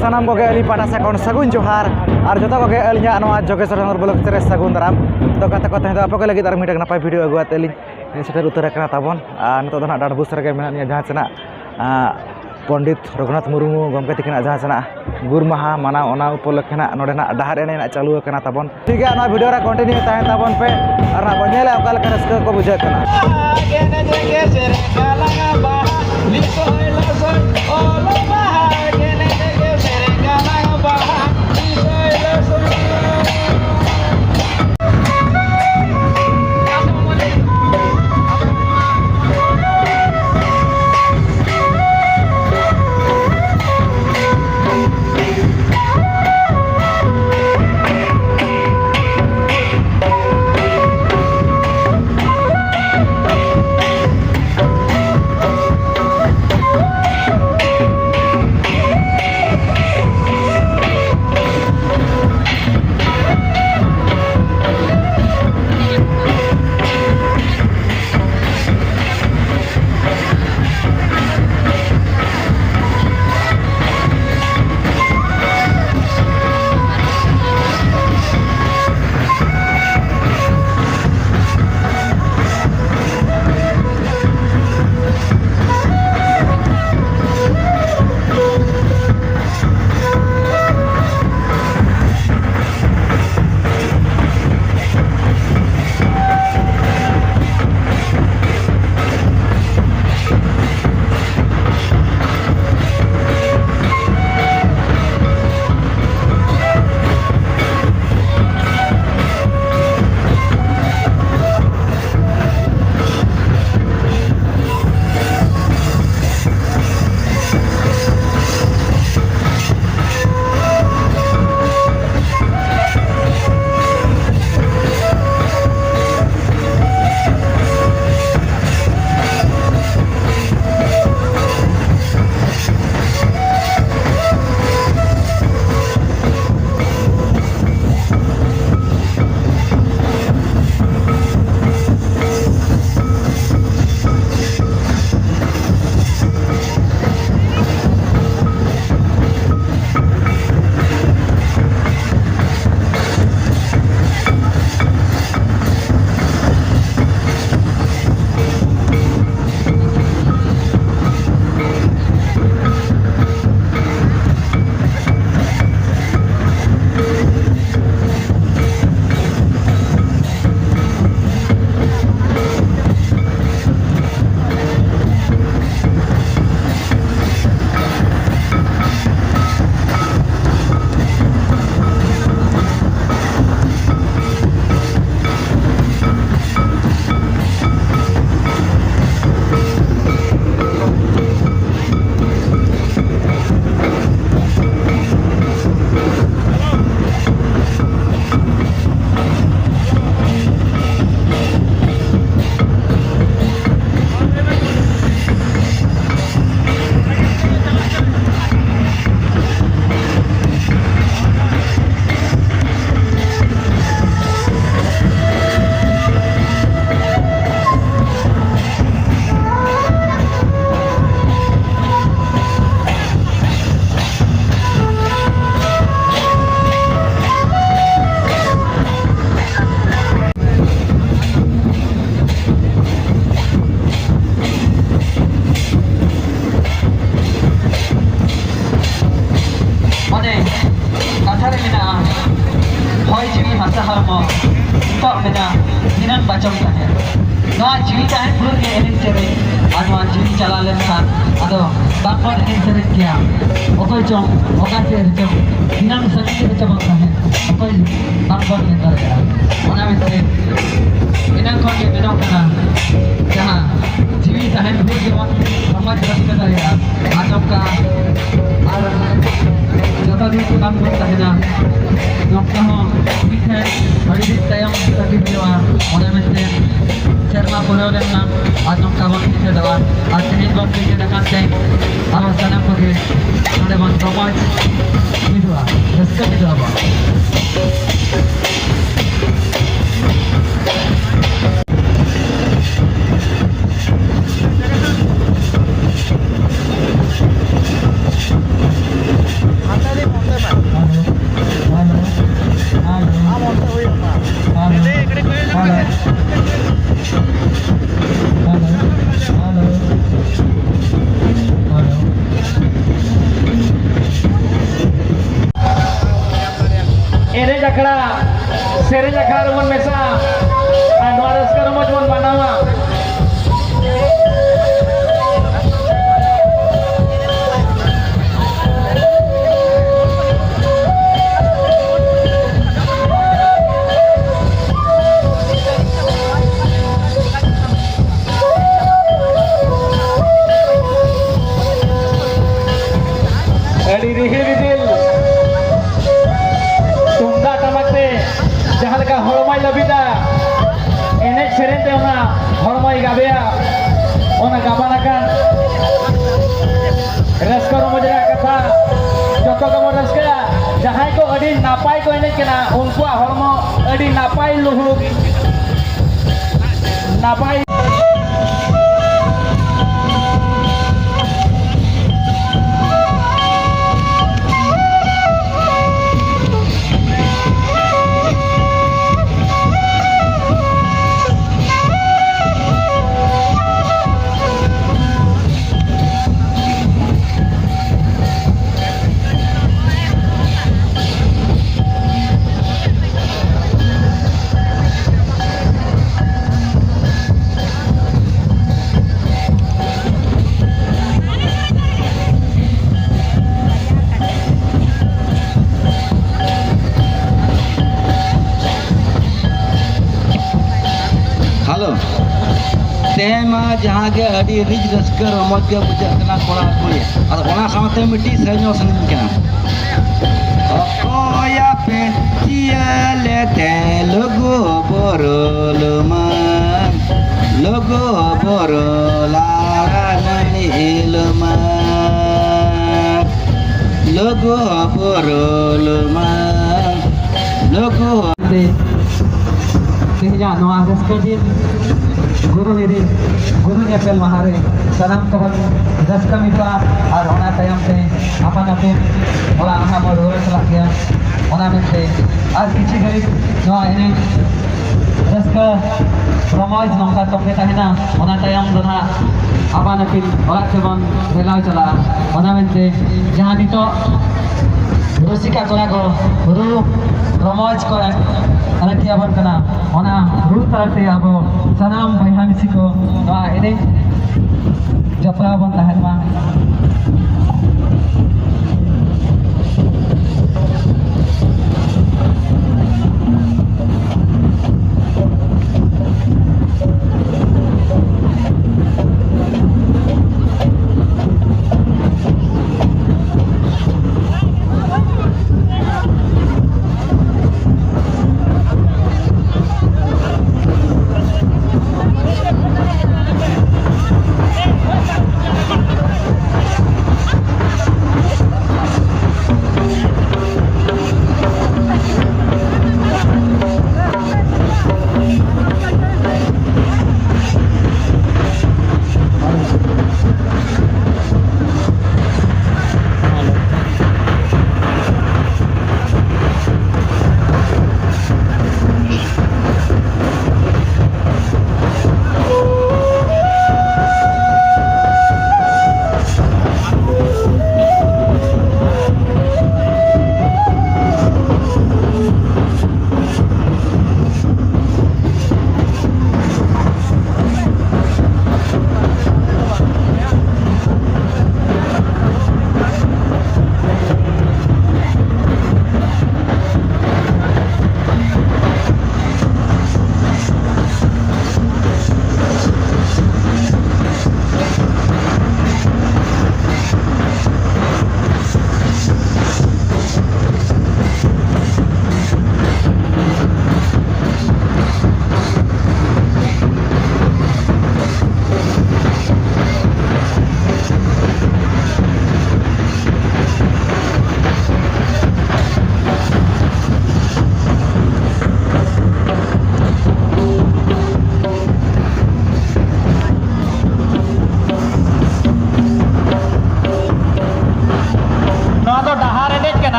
sanam koge ali pada sekon sagun johar ar jota koge alinya anu jogesor nor bolok teres sagun daram to kata kota itu apa lagi tar mida napai video agu ateli ini sudah utara kena tabon nito dona dar busar ke menanya jahat sana Pondit Raghunath Murmu gomke tikina jahan sana gur maha mana ona upolekna nodena dahar ene na chalu kana tabon ठीक है ना video रा continue ताहे tabon पे और ना बनेले अकल कर रस्क को बुझे kana गेने जगे सेरे काला बा लिखो हैला सन ओलो बहा गेने जगे सेरे काला बा लिखो हैला सन bacong tahe noa jiri tahe pur ke enin chere anu jiri chalalen khan ado bakor enin chere kya okoi chong okate chong dinam sakti ke chong tahe okoi bakor ne kare ona metre enan kon ke beno kana jaha jiri tahe pur ke samaj raste kare ajam ka ar jota din kam korta hai na nokta ho bithe badi dit tayam tagi diwa ona metre Cerma Purolen na atong kabon kita dawa at tinin bang kita nakante awas sana pagi ada bang tomaj itu ah resep itu apa ada Panama. Adi rihil tungdak tamak te jahan leka hormai labida enek serente ona hormai gabea ona gabanakan raska romojra katha joto kamu raska jahai ko adi napai ko enek kena unkuak hormo adi napai luhuk napai. Halo, tema jहाँ के अड़ी ridge रस्कर रमज के बुझा कना कोड़ा कोई और कोना सामते मिट्टी सजो सनन कना ओया पे चियाले ते लोगो बोरोलमा लोगो बोरोला ननिलमा लोगो बोरोलमा लोगो Sehingga Noah Raskadin Guru ini Guru Nyepel Mahare Sanam Kawan Raska Mipa Ar Ona Tayam Te Apa Napin Ola Aha Madura Selakya Ona Mente Ar Kichi Garib Noah ini Raska Ramaj Nongka Tongke Tahina Ona Tayam Dona Apa Napin Ola Kebon Relau Chala Ona Mente Jahan itu Rusika Korago Guru Ramaj Korak Anak dia berkena, ona rutar te abo sanam bayhan siko, doa ini japra bon tahan ma.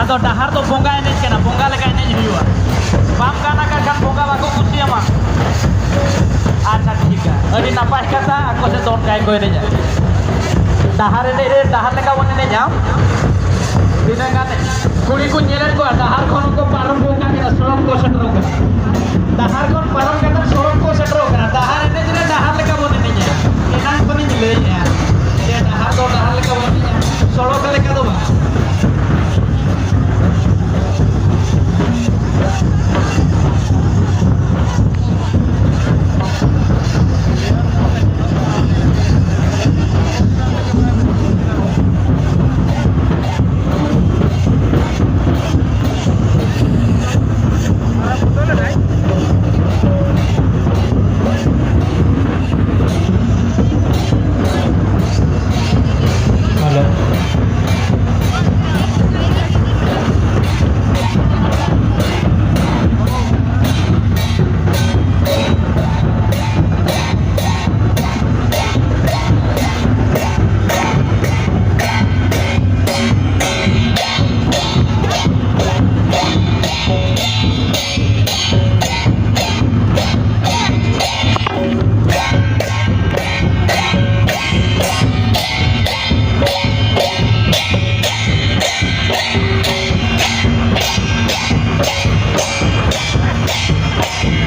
Ado dahar to bonga enej kena bonga leka enej huyuga bam kana kan bonga bako kusi ama acha thika adi napai kata aku se don kai ko enej dahar enej dahar leka won enej jam dinang kate kuri ku nyelen ko dahar kono ko parum